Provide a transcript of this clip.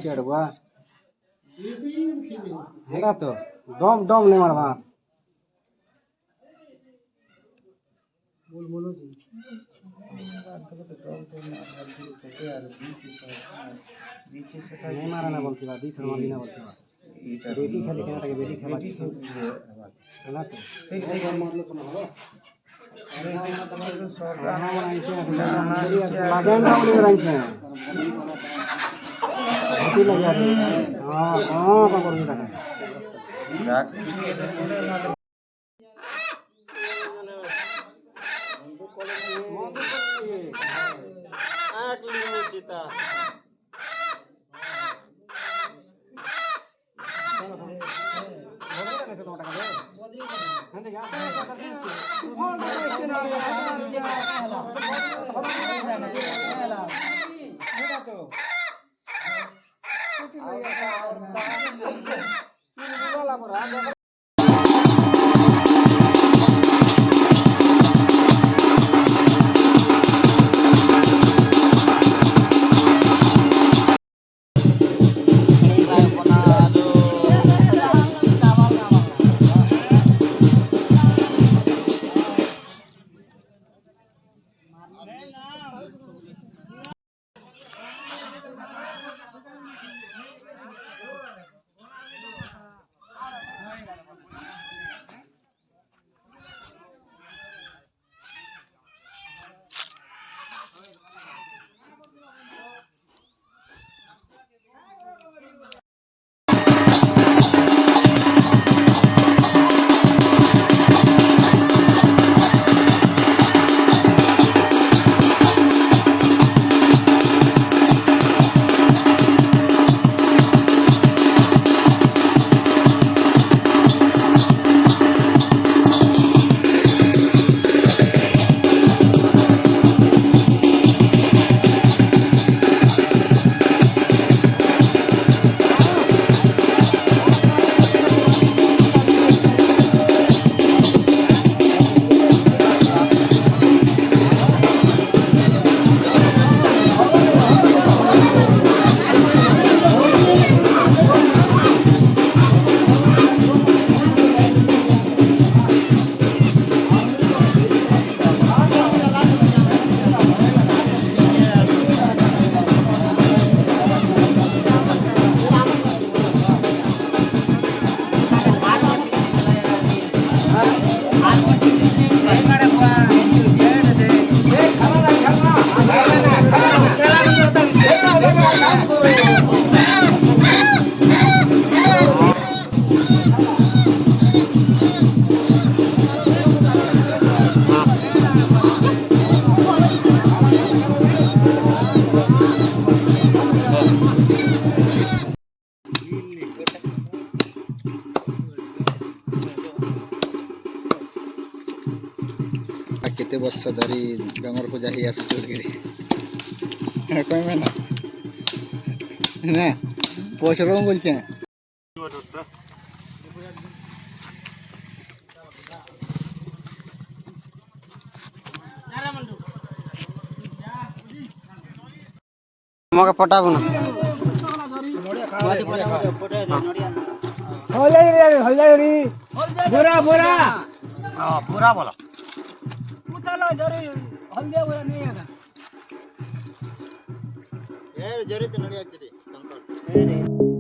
चढ़वा हेरा तो डम डम नहीं मारवा बोल बोलो जी नहीं मारा ना बोलती बात बीच मारली ना बोलती बात बेटी खेले के ना बेटी खेला है ना तो ठीक है मार लो सुना हो अरे तो सोटा ना बनाई छे लागे ना बोली बनाई छे बेटी लगा हां हां का कर दिया रात के चिता କେତେ ବର୍ଷ ଧରି ଡଙ୍ଗର ପୂଜା ହେଇ ଆସୁଛି ବୋଲିକିରି କହିବେ ନା ନା ପଇସା ବୋଲଛେ আমাকে পটাবো না बोरा बोरा बोरा बोला उतालो जरी हल्दिया बोरा नहीं है जरी तो नड़िया